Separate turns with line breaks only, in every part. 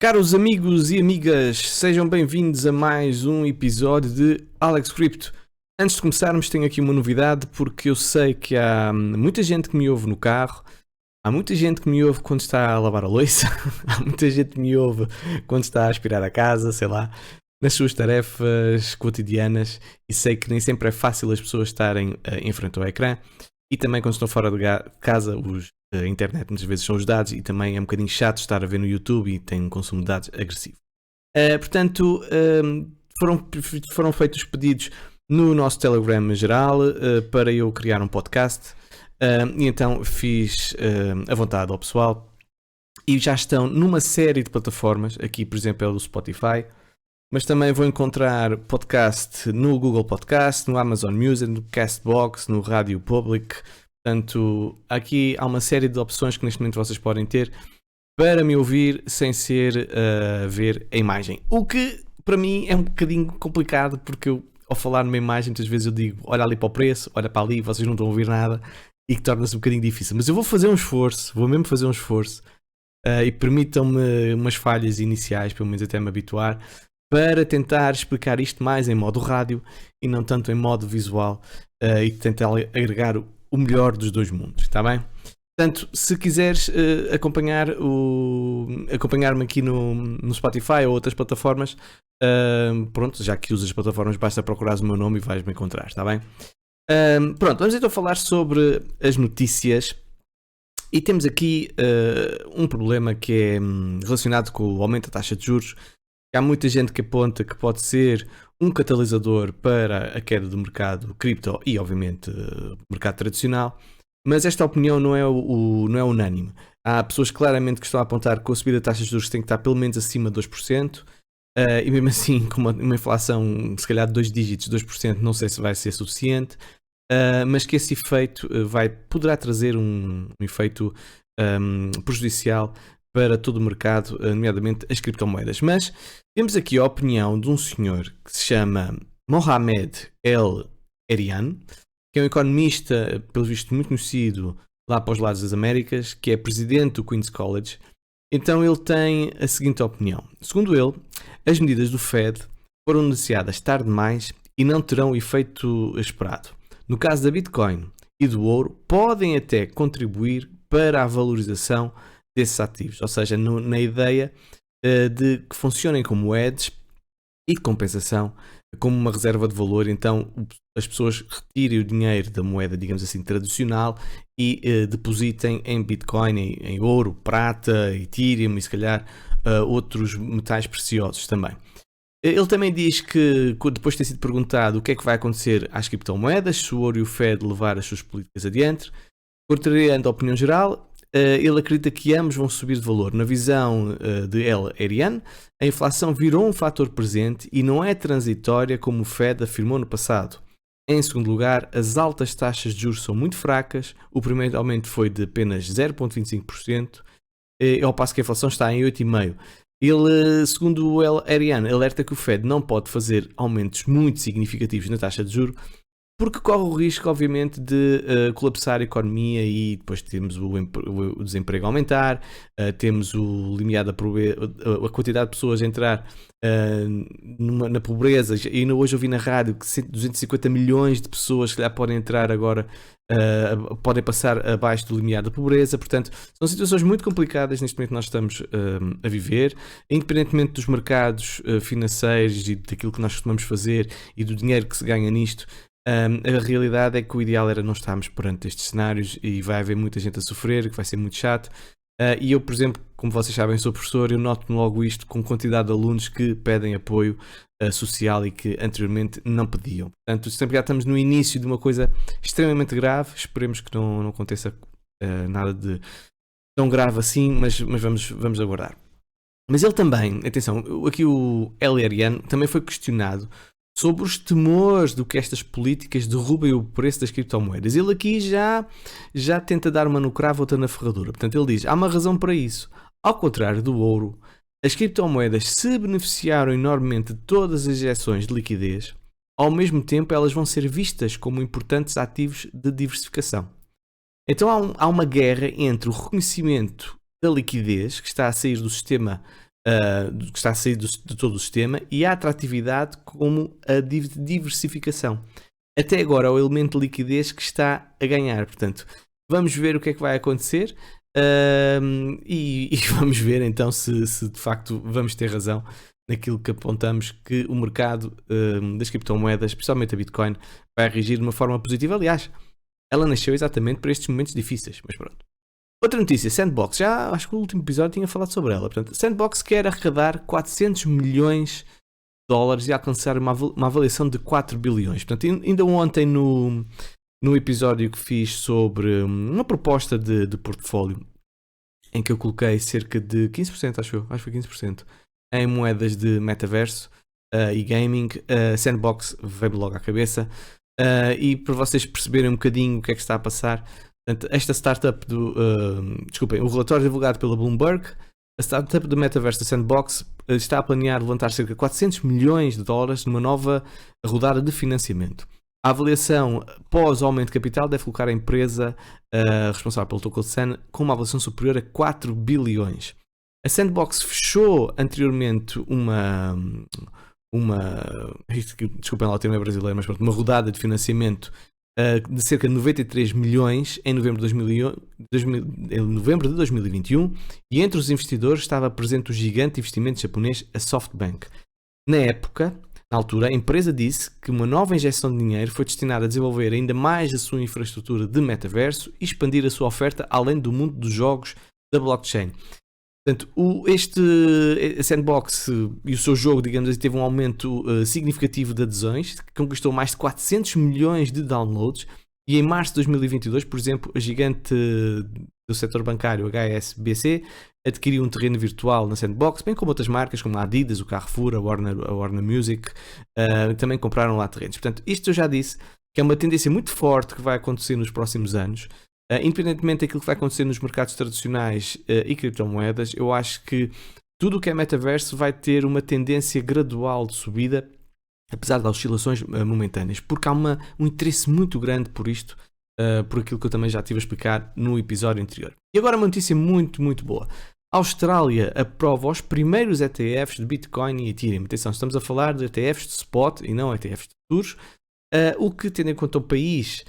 Caros amigos e amigas, sejam bem-vindos a mais um episódio de Alex Crypto. Antes de começarmos, tenho aqui uma novidade, porque eu sei que há muita gente que me ouve no carro, há muita gente que me ouve quando está a lavar a louça, há muita gente que me ouve quando está a aspirar a casa, sei lá, nas suas tarefas cotidianas, e sei que nem sempre é fácil as pessoas estarem em frente ao ecrã, e também quando estão fora de casa, a internet muitas vezes são os dados, e também é um bocadinho chato estar a ver no YouTube e tem um consumo de dados agressivo. Portanto, foram feitos pedidos no nosso Telegram geral para eu criar um podcast, e então fiz a vontade ao pessoal, e já estão numa série de plataformas, aqui por exemplo é o do Spotify, mas também vou encontrar podcast no Google Podcast, no Amazon Music, no Castbox, no Rádio Public. Portanto, aqui há uma série de opções que neste momento vocês podem ter para me ouvir sem ser ver a imagem. O que para mim é um bocadinho complicado, porque eu, ao falar numa imagem, muitas vezes eu digo, olha ali para o preço, olha para ali, vocês não estão a ouvir nada, e que torna-se um bocadinho difícil. Mas eu vou fazer um esforço, vou mesmo fazer um esforço, e permitam-me umas falhas iniciais, pelo menos até me habituar, para tentar explicar isto mais em modo rádio e não tanto em modo visual, e tentar agregar o melhor dos dois mundos, está bem? Portanto, se quiseres acompanhar-me aqui no Spotify ou outras plataformas, pronto, já que usas as plataformas, basta procurares o meu nome e vais-me encontrar, está bem? Pronto, vamos então falar sobre as notícias. E temos aqui um problema que é relacionado com o aumento da taxa de juros. Há muita gente que aponta que pode ser um catalisador para a queda do mercado cripto e, obviamente, mercado tradicional, mas esta opinião não é unânime. Há pessoas claramente que estão a apontar que a subida da taxa de juros tem que estar pelo menos acima de 2%, e mesmo assim, com uma inflação, se calhar de 2 dígitos, 2%, não sei se vai ser suficiente, mas que esse efeito poderá trazer um efeito prejudicial para todo o mercado, nomeadamente as criptomoedas. Mas temos aqui a opinião de um senhor que se chama Mohamed El-Erian, que é um economista, pelo visto, muito conhecido lá para os lados das Américas, que é presidente do Queen's College. Então ele tem a seguinte opinião. Segundo ele, as medidas do Fed foram anunciadas tarde demais e não terão o efeito esperado. No caso da Bitcoin e do ouro, podem até contribuir para a valorização desses ativos, ou seja, na ideia de que funcionem como moedas e de compensação, como uma reserva de valor. Então as pessoas retirem o dinheiro da moeda, digamos assim, tradicional e depositem em Bitcoin, em ouro, prata, Ethereum e se calhar outros metais preciosos também. Ele também diz que, depois de ter sido perguntado o que é que vai acontecer às criptomoedas se o ouro e o Fed levar as suas políticas adiante, contrariando a opinião geral, ele acredita que ambos vão subir de valor. Na visão de El-Erian, a inflação virou um fator presente e não é transitória como o Fed afirmou no passado. Em segundo lugar, as altas taxas de juros são muito fracas. O primeiro aumento foi de apenas 0,25%, ao passo que a inflação está em 8,5%. Ele, segundo o El-Erian, alerta que o Fed não pode fazer aumentos muito significativos na taxa de juros, porque corre o risco, obviamente, de colapsar a economia e depois temos o desemprego aumentar, temos o limiar a quantidade de pessoas a entrar na pobreza. E ainda hoje ouvi na rádio que 250 milhões de pessoas que já podem entrar agora, podem passar abaixo do limiar da pobreza. Portanto, são situações muito complicadas neste momento que nós estamos a viver, independentemente dos mercados financeiros e daquilo que nós costumamos fazer e do dinheiro que se ganha nisto. A realidade é que o ideal era não estarmos perante estes cenários e vai haver muita gente a sofrer, que vai ser muito chato. E eu, por exemplo, como vocês sabem, sou professor, eu noto logo isto com quantidade de alunos que pedem apoio social e que anteriormente não pediam. Portanto, sempre já estamos no início de uma coisa extremamente grave. Esperemos que não aconteça nada de tão grave assim, mas vamos aguardar. Mas ele também, atenção, aqui o El-Erian também foi questionado sobre os temores do que estas políticas derrubem o preço das criptomoedas. Ele aqui já tenta dar uma no cravo, outra na ferradura. Portanto, ele diz, há uma razão para isso. Ao contrário do ouro, as criptomoedas se beneficiaram enormemente de todas as injeções de liquidez. Ao mesmo tempo, elas vão ser vistas como importantes ativos de diversificação. Então há uma guerra entre o reconhecimento da liquidez que está a sair do sistema que está a sair de todo o sistema, e a atratividade como a diversificação. Até agora é o elemento de liquidez que está a ganhar. Portanto, vamos ver o que é que vai acontecer e vamos ver então se de facto vamos ter razão naquilo que apontamos, que o mercado das criptomoedas, especialmente a Bitcoin, vai reagir de uma forma positiva. Aliás, ela nasceu exatamente para estes momentos difíceis, mas pronto. Outra notícia, Sandbox, já acho que no último episódio tinha falado sobre ela. Portanto, Sandbox quer arrecadar 400 milhões de dólares e alcançar uma avaliação de 4 bilhões. Portanto, ainda ontem no episódio que fiz sobre uma proposta de portfólio, em que eu coloquei cerca de 15%, acho que foi 15%, em moedas de metaverso e gaming, Sandbox veio-me logo à cabeça. E para vocês perceberem um bocadinho o que é que está a passar, portanto, esta startup desculpem, o relatório divulgado pela Bloomberg, a startup do metaverso da Sandbox está a planear levantar cerca de 400 milhões de dólares numa nova rodada de financiamento. A avaliação pós-aumento de capital deve colocar a empresa responsável pelo token Sun com uma avaliação superior a 4 bilhões. A Sandbox fechou anteriormente desculpem lá o termo brasileiro, mas pronto, uma rodada de financiamento de cerca de 93 milhões em novembro de 2021, e entre os investidores estava presente o gigante de investimentos japonês, a SoftBank. Na altura, a empresa disse que uma nova injeção de dinheiro foi destinada a desenvolver ainda mais a sua infraestrutura de metaverso e expandir a sua oferta além do mundo dos jogos da blockchain. Portanto, este Sandbox e o seu jogo, digamos assim, teve um aumento significativo de adesões, que conquistou mais de 400 milhões de downloads, e em março de 2022, por exemplo, a gigante do setor bancário, HSBC, adquiriu um terreno virtual na Sandbox, bem como outras marcas como a Adidas, o Carrefour, a Warner Music, também compraram lá terrenos. Portanto, isto eu já disse que é uma tendência muito forte que vai acontecer nos próximos anos. Independentemente daquilo que vai acontecer nos mercados tradicionais e criptomoedas, eu acho que tudo o que é metaverso vai ter uma tendência gradual de subida, apesar das oscilações momentâneas, porque há um interesse muito grande por isto, por aquilo que eu também já estive a explicar no episódio anterior. E agora uma notícia muito, muito boa. A Austrália aprova os primeiros ETFs de Bitcoin e Ethereum. Atenção, estamos a falar de ETFs de spot e não ETFs de futuros, o que, tendo em conta o país,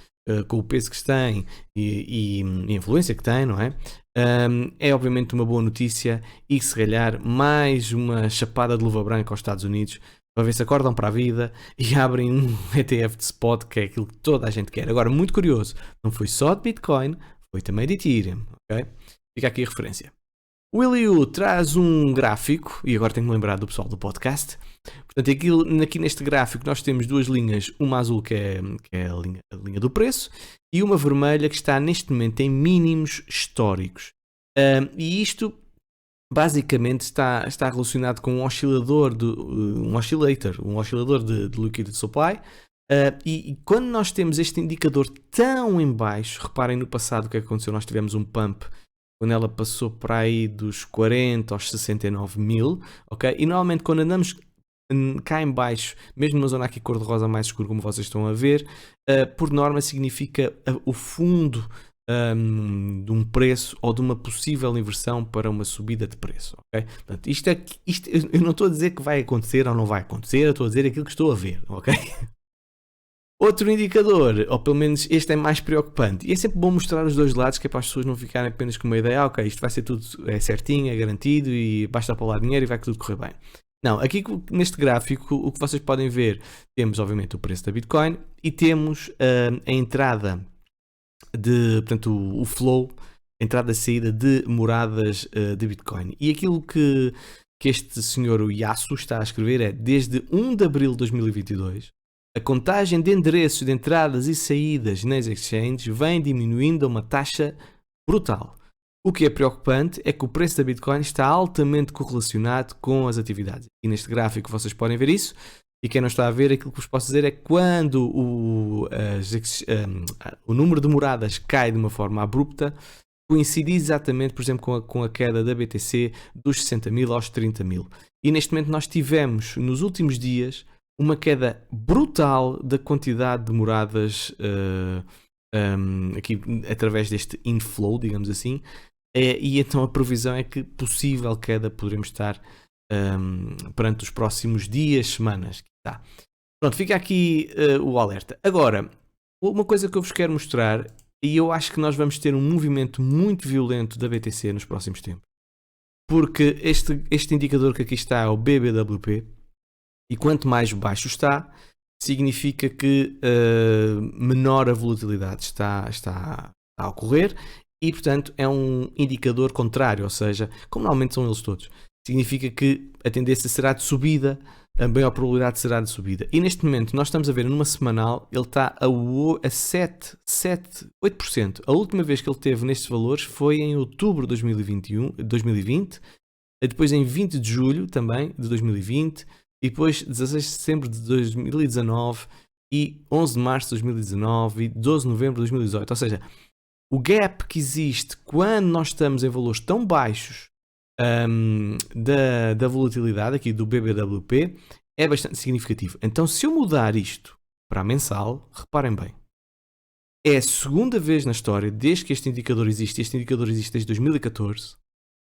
com o peso que tem e a influência que tem, não é? É obviamente uma boa notícia, e se calhar mais uma chapada de luva branca aos Estados Unidos, para ver se acordam para a vida e abrem um ETF de spot, que é aquilo que toda a gente quer. Agora, muito curioso, não foi só de Bitcoin, foi também de Ethereum, ok? Fica aqui a referência. O Iliu traz um gráfico, e agora tenho que me lembrar do pessoal do podcast. Portanto, aqui neste gráfico nós temos duas linhas, uma azul que é a linha do preço, e uma vermelha que está neste momento em mínimos históricos. E isto basicamente está relacionado com um oscilador de liquidity supply. E quando nós temos este indicador tão em baixo, reparem no passado o que aconteceu, nós tivemos um pump quando ela passou para aí dos 40 aos 69 mil, ok? E normalmente quando andamos cá em baixo, mesmo numa zona aqui cor-de-rosa mais escuro, como vocês estão a ver, por norma significa o fundo de um preço ou de uma possível inversão para uma subida de preço, ok? Portanto, isto eu não estou a dizer que vai acontecer ou não vai acontecer, eu estou a dizer aquilo que estou a ver, ok? Outro indicador, ou pelo menos este é mais preocupante, e é sempre bom mostrar os dois lados, que é para as pessoas não ficarem apenas com uma ideia, ok, isto vai ser tudo certinho, é garantido e basta para lá dinheiro e vai tudo correr bem. Não, aqui neste gráfico o que vocês podem ver, temos obviamente o preço da Bitcoin e temos a entrada portanto o flow, entrada e saída de moradas de Bitcoin. E aquilo que este senhor, o Yasu, está a escrever é: desde 1 de abril de 2022, a contagem de endereços de entradas e saídas nas exchanges vem diminuindo a uma taxa brutal. O que é preocupante é que o preço da Bitcoin está altamente correlacionado com as atividades. E neste gráfico vocês podem ver isso. E quem não está a ver, aquilo que vos posso dizer é que quando o número de moradas cai de uma forma abrupta, coincide exatamente, por exemplo, com a queda da BTC dos 60 mil aos 30 mil. E neste momento nós tivemos, nos últimos dias, uma queda brutal da quantidade de moradas aqui através deste inflow, digamos assim, E então a previsão é que possível queda poderemos estar perante os próximos dias, semanas. Tá. Pronto, fica aqui o alerta. Agora, uma coisa que eu vos quero mostrar, e eu acho que nós vamos ter um movimento muito violento da BTC nos próximos tempos. Porque este indicador que aqui está é o BBWP, e quanto mais baixo está, significa que menor a volatilidade está a ocorrer, e portanto é um indicador contrário, ou seja, como normalmente são eles todos, significa que a tendência será de subida, a maior probabilidade será de subida. E neste momento nós estamos a ver numa semanal, ele está a 8%. A última vez que ele teve nestes valores foi em outubro de 2020, depois em 20 de julho também de 2020, e depois 16 de setembro de 2019 e 11 de março de 2019 e 12 de novembro de 2018. Ou seja, o gap que existe quando nós estamos em valores tão baixos da volatilidade aqui do BBWP é bastante significativo. Então, se eu mudar isto para a mensal, reparem bem, é a segunda vez na história, desde que este indicador existe desde 2014,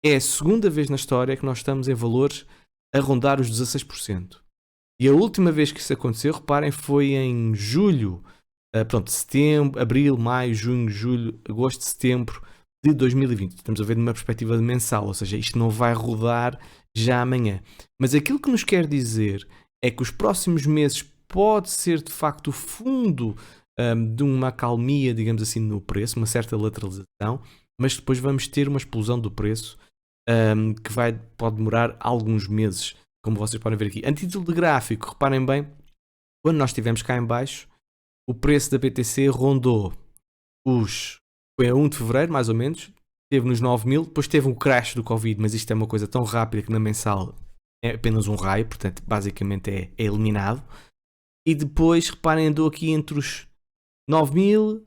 é a segunda vez na história que nós estamos em valores a rondar os 16%. E a última vez que isso aconteceu, reparem, foi em julho, setembro, abril, maio, junho, julho, agosto, setembro de 2020. Estamos a ver numa perspectiva mensal, ou seja, isto não vai rodar já amanhã. Mas aquilo que nos quer dizer é que os próximos meses pode ser de facto o fundo de uma acalmia, digamos assim, no preço, uma certa lateralização, mas depois vamos ter uma explosão do preço que pode demorar alguns meses, como vocês podem ver aqui. A título de gráfico, reparem bem, quando nós estivemos cá em baixo, o preço da BTC rondou foi a 1 de fevereiro, mais ou menos, esteve nos 9.000, depois teve um crash do Covid, mas isto é uma coisa tão rápida que na mensal é apenas um raio, portanto, basicamente é eliminado. E depois, reparem, andou aqui entre os 9.000,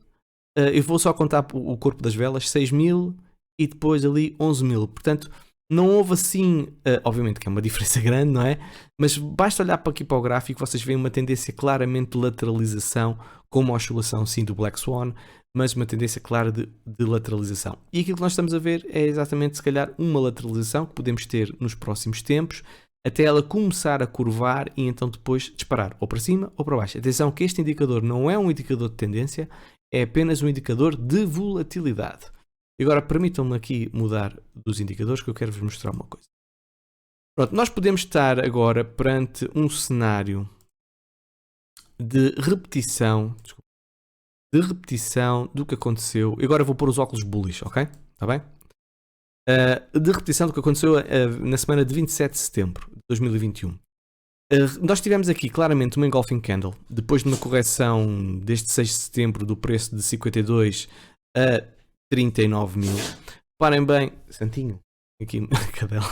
eu vou só contar o corpo das velas, 6.000 e depois ali 11.000. Portanto, não houve assim, obviamente que é uma diferença grande, não é? Mas basta olhar para aqui para o gráfico, vocês veem uma tendência claramente de lateralização, com uma oscilação sim do Black Swan, mas uma tendência clara de lateralização. E aquilo que nós estamos a ver é exatamente, se calhar, uma lateralização que podemos ter nos próximos tempos, até ela começar a curvar e então depois disparar, ou para cima ou para baixo. Atenção que este indicador não é um indicador de tendência, é apenas um indicador de volatilidade. E agora permitam-me aqui mudar dos indicadores, que eu quero vos mostrar uma coisa. Pronto, nós podemos estar agora perante um cenário de repetição, do que aconteceu. E agora vou pôr os óculos bullish, ok? Está bem? De repetição do que aconteceu na semana de 27 de setembro de 2021. Nós tivemos aqui claramente uma engulfing candle, depois de uma correção desde 6 de setembro do preço de 52 a 39.000. Reparem bem, Santinho, aqui cadela.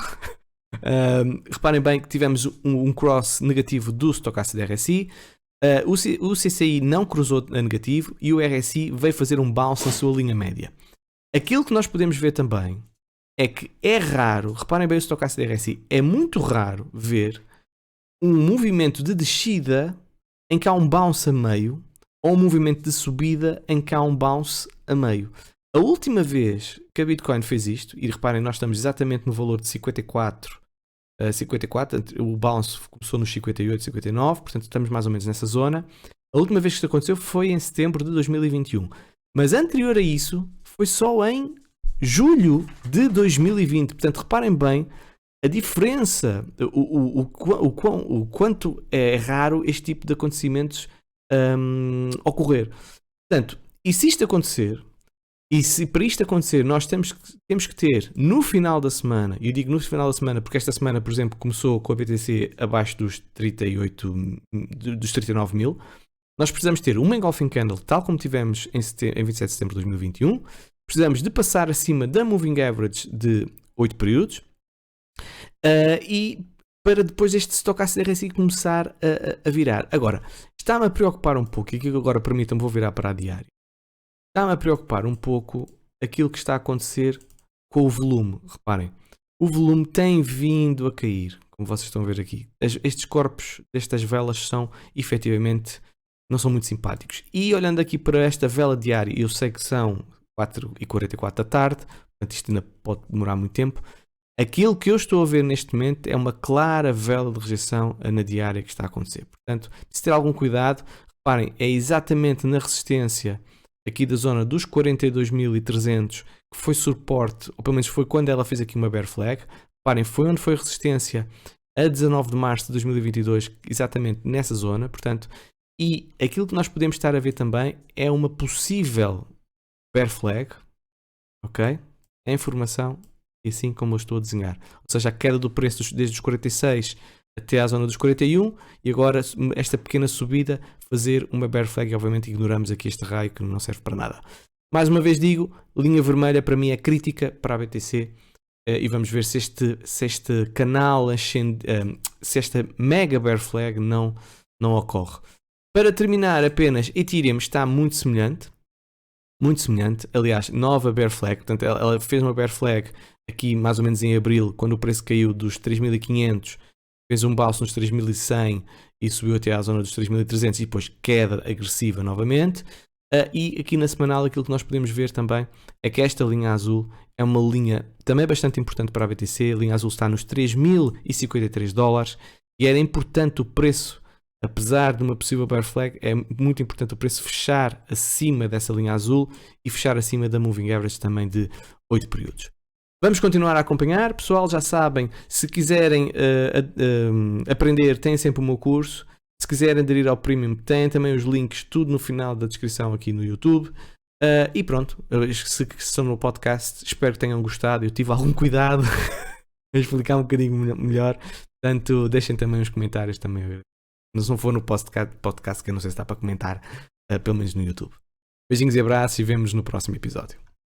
Reparem bem que tivemos um cross negativo do Stochastic RSI. O CCI não cruzou a negativo e o RSI veio fazer um bounce na sua linha média. Aquilo que nós podemos ver também é que é raro, reparem bem o Stochastic RSI, é muito raro ver um movimento de descida em que há um bounce a meio ou um movimento de subida em que há um bounce a meio. A última vez que a Bitcoin fez isto, e reparem, nós estamos exatamente no valor de 54, o bounce começou nos 58, 59, portanto estamos mais ou menos nessa zona. A última vez que isto aconteceu foi em setembro de 2021. Mas anterior a isso, foi só em julho de 2020. Portanto, reparem bem a diferença, o quanto é raro este tipo de acontecimentos ocorrer. Portanto, e se isto acontecer, e se para isto acontecer nós temos que ter no final da semana, e eu digo no final da semana porque esta semana, por exemplo, começou com a BTC abaixo dos 39.000, nós precisamos ter uma engulfing candle tal como tivemos em 27 de setembro de 2021, precisamos de passar acima da moving average de 8 períodos, e para depois este Stochastic RSI começar a virar. Agora, está-me a preocupar um pouco, e aqui agora permitam-me, vou virar para a diária. Está-me a preocupar um pouco aquilo que está a acontecer com o volume. Reparem, o volume tem vindo a cair, como vocês estão a ver aqui. Estes corpos destas velas são, efetivamente, não são muito simpáticos. E olhando aqui para esta vela diária, eu sei que são 4h44 da tarde, portanto isto ainda pode demorar muito tempo. Aquilo que eu estou a ver neste momento é uma clara vela de rejeição na diária que está a acontecer. Portanto, se ter algum cuidado, reparem, é exatamente na resistência aqui da zona dos 42.300 que foi suporte, ou pelo menos foi quando ela fez aqui uma bear flag. Reparem, foi onde foi resistência a 19 de março de 2022, exatamente nessa zona. Portanto, e aquilo que nós podemos estar a ver também é uma possível bear flag, ok? É informação e assim como eu estou a desenhar. Ou seja, a queda do preço desde os 46 até à zona dos 41 e agora esta pequena subida fazer uma bear flag e obviamente ignoramos aqui este raio que não serve para nada. Mais uma vez digo, linha vermelha para mim é crítica para a BTC e vamos ver se este canal ascende, se esta mega bear flag não ocorre. Para terminar apenas, Ethereum está muito semelhante, aliás, nova bear flag, portanto ela fez uma bear flag aqui mais ou menos em abril, quando o preço caiu dos 3.500, fez um bounce nos 3.100 e subiu até à zona dos 3.300 e depois queda agressiva novamente. E aqui na semanal aquilo que nós podemos ver também é que esta linha azul é uma linha também bastante importante para a BTC. A linha azul está nos 3.053 dólares e era importante o preço, apesar de uma possível bear flag, é muito importante o preço fechar acima dessa linha azul e fechar acima da moving average também de 8 períodos. Vamos continuar a acompanhar, pessoal, já sabem, se quiserem aprender, têm sempre o meu curso. Se quiserem aderir ao Premium, têm também os links, tudo no final da descrição aqui no YouTube. E pronto, se estão no podcast, espero que tenham gostado. Eu tive algum cuidado a explicar um bocadinho melhor. Portanto, deixem também os comentários também. Se não for no podcast, que eu não sei se está para comentar, pelo menos no YouTube. Beijinhos e abraços e vemos no próximo episódio.